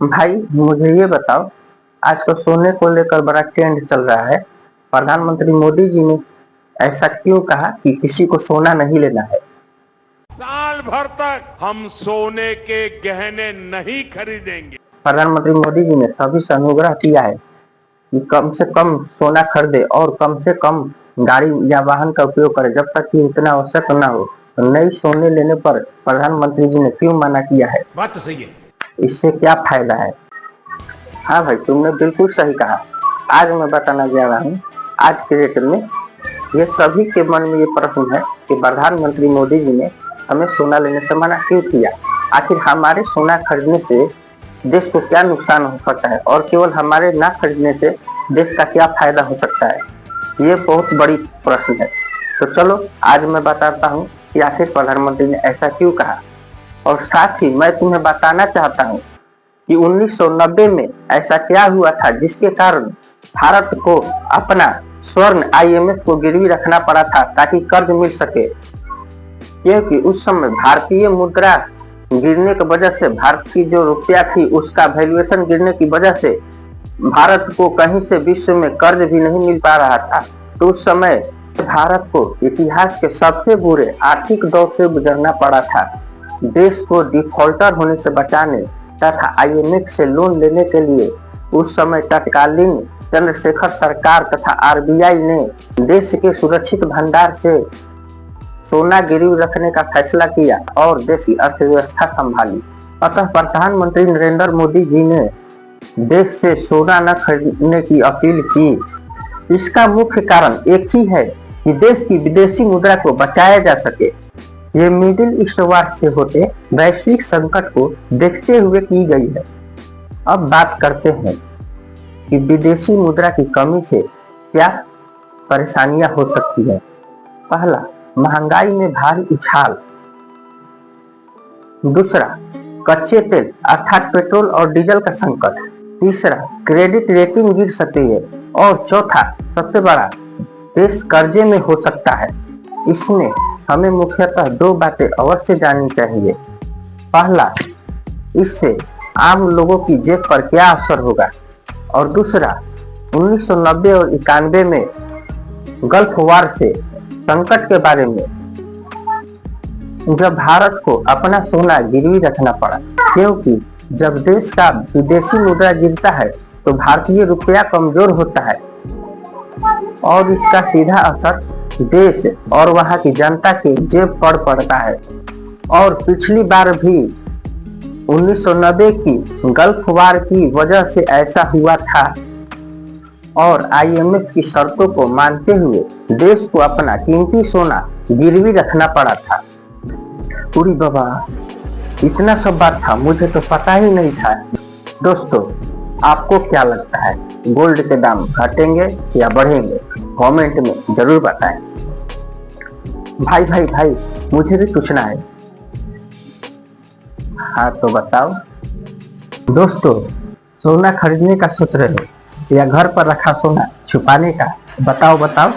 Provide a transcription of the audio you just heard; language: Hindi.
भाई मुझे ये बताओ, आजकल सोने को लेकर बड़ा ट्रेंड चल रहा है। प्रधानमंत्री मोदी जी ने ऐसा क्यों कहा कि किसी को सोना नहीं लेना है? साल भर तक हम सोने के गहने नहीं खरीदेंगे। प्रधानमंत्री मोदी जी ने सभी से अनुग्रह किया है कि कम से कम सोना खरीदे और कम से कम गाड़ी या वाहन का उपयोग करे जब तक कि इतना आवश्यक न हो। तो नई सोने लेने पर प्रधानमंत्री जी ने क्यों मना किया है? बात तो सही है। इससे क्या फायदा है? हाँ भाई, तुमने बिल्कुल सही कहा। आज मैं बताना जा रहा हूँ आज के डेट में ये सभी के मन में ये प्रश्न है कि प्रधानमंत्री मोदी जी ने हमें सोना लेने से मना क्यों किया। आखिर हमारे सोना खरीदने से देश को क्या नुकसान हो सकता है और केवल हमारे ना खरीदने से देश का क्या फायदा हो सकता है? ये बहुत बड़ी प्रश्न है। तो चलो आज मैं बताता हूँ कि आखिर प्रधानमंत्री ने ऐसा क्यों कहा। और साथ ही मैं तुम्हें बताना चाहता हूँ कि 1990 में ऐसा क्या हुआ था जिसके कारण भारत को अपना स्वर्ण IMF को गिरवी रखना पड़ा था ताकि कर्ज मिल सके। क्योंकि उस समय भारतीय मुद्रा गिरने की वजह से, भारत की जो रुपया थी उसका वैल्यूएशन गिरने की वजह से भारत को कहीं से विश्व में कर्ज भी नहीं मिल पा रहा था। तो उस समय भारत को इतिहास के सबसे बुरे आर्थिक दौर से गुजरना पड़ा था। देश को डिफॉल्टर होने से बचाने तथा IMF से लोन लेने के लिए उस समय तत्कालीन चंद्रशेखर सरकार तथा RBI ने देश के सुरक्षित भंडार से सोना गिरवी रखने का फैसला किया और देश की अर्थव्यवस्था संभाली। अतः प्रधानमंत्री नरेंद्र मोदी जी ने देश से सोना न खरीदने की अपील की। इसका मुख्य कारण एक ही है कि देश की विदेशी मुद्रा को बचाया जा सके। ये मिडिल ईस्ट वार से होते वैश्विक संकट को देखते हुए की गई है। अब बात करते हैं कि विदेशी मुद्रा की कमी से क्या परेशानियां हो सकती है। पहला, महंगाई में भारी उछाल। दूसरा, कच्चे तेल अर्थात पेट्रोल और डीजल का संकट। तीसरा, क्रेडिट रेटिंग गिर सकती है। और चौथा, सबसे बड़ा, देश कर्जे में हो सकता है। इसमें हमें मुख्यतः दो बातें अवश्य जाननी चाहिए। पहला, इससे आम लोगों की जेब पर क्या असर होगा, और दूसरा, 1990 और 91 में गल्फ वार से संकट के बारे में, जब भारत को अपना सोना गिरवी रखना पड़ा। क्योंकि जब देश का विदेशी मुद्रा गिरता है तो भारतीय रुपया कमजोर होता है और इसका सीधा असर देश और वहां की जनता के जेब पर पड़ता है। और पिछली बार भी 1990 की गल्फ वार की वजह से ऐसा हुआ था और IMF की शर्तों को मानते हुए देश को अपना कीमती सोना गिरवी रखना पड़ा था। पूरी बाबा, इतना सब बात था, मुझे तो पता ही नहीं था। दोस्तों, आपको क्या लगता है, गोल्ड के दाम घटेंगे या बढ़ेंगे? कमेंट में जरूर बताएं। भाई भाई भाई, मुझे भी पूछना है। हाँ तो बताओ। दोस्तों, सोना खरीदने का सोच रहे हो या घर पर रखा सोना छुपाने का? बताओ बताओ।